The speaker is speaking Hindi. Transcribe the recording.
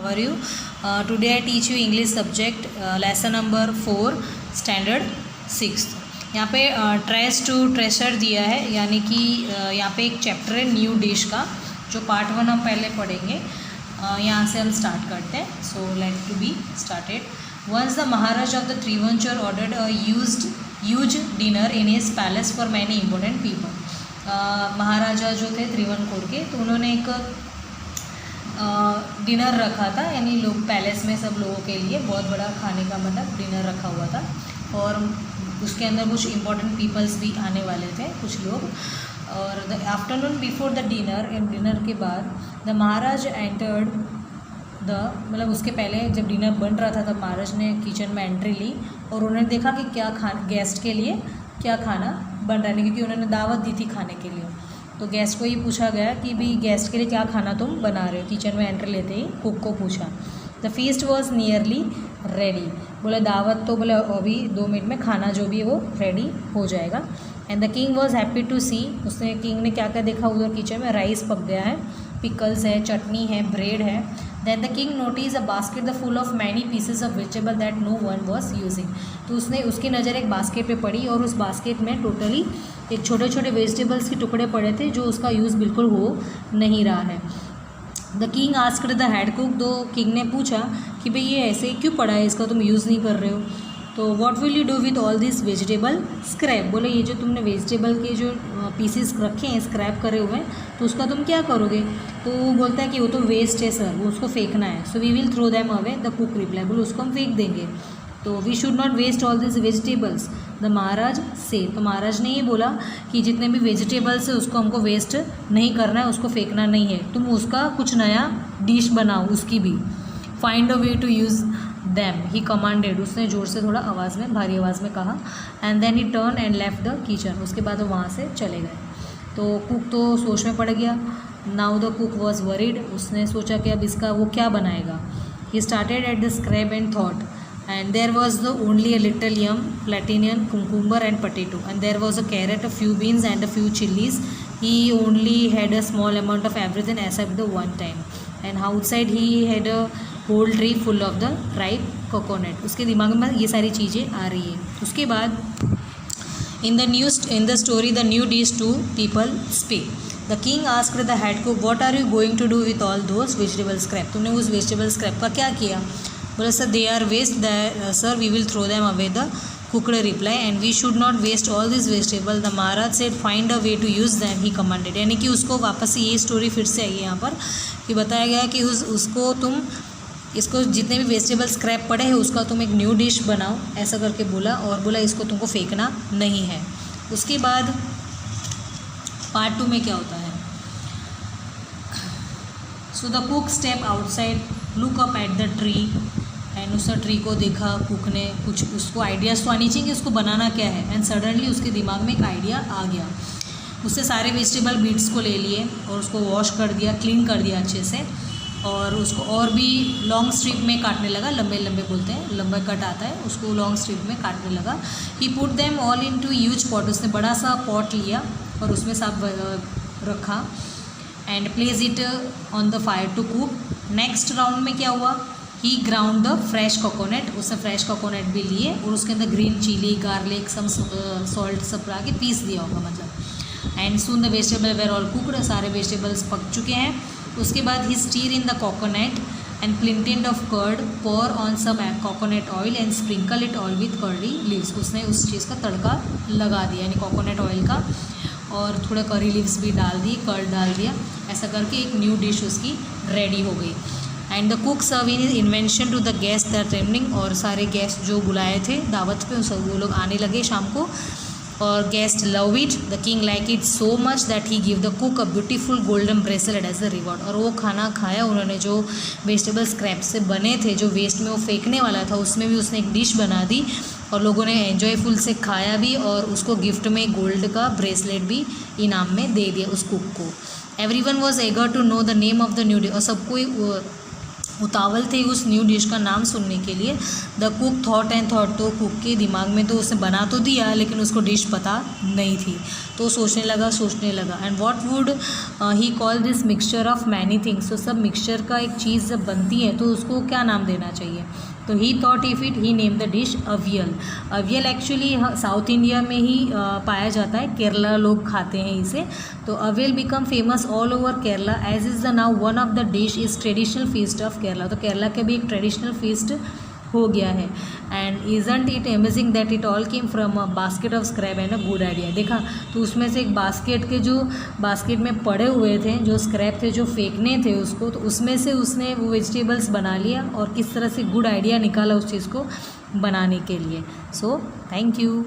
are you? Today I teach you English subject lesson number 4 standard 6। यहाँ पे ट्रेस टू ट्रेशर दिया है, यानी कि यहाँ पे एक चैप्टर है न्यू डिश का, जो पार्ट 1 हम पहले पढ़ेंगे। यहाँ से हम स्टार्ट करते हैं। So let to be started. Once the Maharaj of the Travancore ordered a huge dinner in his palace for many important people. Maharaja जो थे त्रिवनकोर के, तो उन्होंने एक डिनर रखा था, यानी लोग पैलेस में सब लोगों के लिए बहुत बड़ा खाने का मतलब डिनर रखा हुआ था, और उसके अंदर कुछ इंपॉर्टेंट पीपल्स भी आने वाले थे, कुछ लोग। और the afternoon before the dinner, and dinner के बाद द महाराज एंटर्ड द, मतलब उसके पहले जब डिनर बन रहा था तब महाराज ने किचन में एंट्री ली, और उन्होंने देखा कि क्या गेस्ट के लिए क्या खाना बन रहा है, क्योंकि उन्होंने दावत दी थी खाने के लिए। तो गेस्ट को ये पूछा गया कि भाई गेस्ट के लिए क्या खाना तुम बना रहे हो। किचन में एंट्री लेते ही कुक को पूछा। The feast was nearly ready, बोले दावत तो बोले अभी 2 मिनट में खाना जो भी है वो रेडी हो जाएगा। And the king was happy to see, उसने किंग ने क्या क्या देखा उधर किचन में, राइस पक गया है, पिकल्स है, चटनी है, ब्रेड है। Then the king notice a basket the full of many pieces of vegetable that no one was using. तो उसकी नज़र एक बास्केट पे पड़ी, और उस बास्केट में टोटली एक छोटे छोटे वेजिटेबल्स के टुकड़े पड़े थे जो उसका यूज़ बिल्कुल हो नहीं रहा है। The king asked the head cook, दो किंग ने पूछा कि भाई ये ऐसे क्यों पड़ा है, इसका तुम यूज़ नहीं कर रहे हो। तो what will you do with all this vegetable scrap, बोले ये जो तुमने वेजिटेबल के जो पीसेस रखे हैं स्क्रैप करे हुए हैं, तो उसका तुम क्या करोगे। तो वो बोलता है कि वो तो वेस्ट है सर, वो उसको फेंकना है। So we will throw them away, the cook reply, बोले उसको हम फेंक देंगे। तो we should not waste all this vegetables, the Maharaj said, तो महाराज ने ये बोला कि जितने भी वेजिटेबल्स है उसको हमको वेस्ट नहीं करना है, उसको फेंकना नहीं है, तुम उसका कुछ नया डिश बनाओ उसकी भी। Find a way to use them he commanded, उसने ज़ोर से थोड़ा आवाज़ में, भारी आवाज़ में कहा। And then he turn and left the kitchen, उसके बाद वो वहाँ से चले गए। तो कुक तो सोच में पड़ गया। Now the cook was worried, उसने सोचा कि अब इसका वो क्या बनाएगा। He started at the scrap and thought, and there was only a little yam, platinum, cucumber and potato, and there was a carrot, a few beans and a few chilies. He only had a small amount of everything except the one time, and outside he had a whole tree full of the ripe coconut. उसके दिमाग में ये सारी चीज़ें आ रही है। उसके बाद in the story the new dish two people speak. The king asked the head cook, what are you going to do with all those vegetable scrap, तुमने उस vegetable scrap का क्या किया। बोले sir they are waste, sir we will throw them away, the cooked reply, and we should not waste all this vegetable. The Maharaj said find a way to use them he commanded, यानी कि उसको वापस से ये स्टोरी फिर से आई है यहाँ पर कि बताया गया कि उसको तुम इसको जितने भी वेजिटेबल स्क्रैप पड़े हैं उसका तुम एक न्यू डिश बनाओ, ऐसा करके बोला, और बोला इसको तुमको फेंकना नहीं है। उसके बाद पार्ट 2 में क्या होता है। So the cook step outside, look up at the tree, and उस ट्री को देखा कुक ने, कुछ उसको आइडियाज़ तो आनी चाहिए कि उसको बनाना क्या है। एंड सडनली उसके दिमाग में एक आइडिया आ गया। उससे सारे वेजिटेबल बीट्स को ले लिए और उसको वॉश कर दिया, क्लीन कर दिया अच्छे से, और उसको और भी लॉन्ग स्ट्रिप में काटने लगा, लंबे लंबे बोलते हैं, लंबा कट आता है, उसको लॉन्ग स्ट्रिप में काटने लगा। He put them all into huge pot, उसने बड़ा सा पॉट लिया और उसमें सब रखा। And place it on the fire to cook. Next round में क्या हुआ, he ground the fresh coconut, उसने फ्रेश कोकोनट भी लिए और उसके अंदर green chilli, garlic, some salt सब ला के पीस दिया होगा मतलब। And soon the vegetable were all cooked, सारे वेजिटेबल्स पक चुके हैं। उसके बाद he stir in the coconut and plenty of curd, pour on some coconut oil and sprinkle it all with curry leaves, उसने उस चीज़ का तड़का लगा दिया, यानी कोकोनट ऑयल का, और थोड़ा करी लीव्स भी डाल दी, कर्ड डाल दिया, ऐसा करके एक न्यू डिश उसकी रेडी हो गई। And the cook serve in invention to the guest that travelling, और सारे गेस्ट जो बुलाए थे दावत पे वो लोग आने लगे शाम को, और guest love it. The king like it so much that he give the cook a beautiful golden bracelet as a reward, और वो खाना खाया उन्होंने जो वेजिटेबल स्क्रैप से बने थे, जो वेस्ट में वो फेंकने वाला था उसमें भी उसने एक डिश बना दी, और लोगों ने एन्जॉयफुल से खाया भी, और उसको गिफ्ट में गोल्ड का ब्रेसलेट भी इनाम में दे दिया उस कुक को। Everyone was eager to know the name of the new dish, और सबको उतावल थे उस न्यू डिश का नाम सुनने के लिए। The cook thought and thought, तो कुक के दिमाग में तो उसने बना तो दिया लेकिन उसको डिश पता नहीं थी, तो सोचने लगा and what would he call this mixture of many things. तो सब मिक्सचर का एक चीज़ जब बनती है तो उसको क्या नाम देना चाहिए। तो he thought if it, he name the dish avial. Avial actually south India में ही पाया जाता है, केरला लोग खाते हैं इसे। तो avial become famous all over Kerala as is the now one of the dish is traditional feast of Kerala. तो केरला के भी एक ट्रेडिशनल फीस्ट हो गया है। And isn't it amazing that it all came from a basket of scrap and a good idea. देखा तो उसमें से एक बास्केट में पड़े हुए थे जो स्क्रैप थे, जो फेंकने थे उसको, तो उसमें से उसने वो वेजिटेबल्स बना लिया और किस तरह से गुड आइडिया निकाला उस चीज़ को बनाने के लिए। So thank you.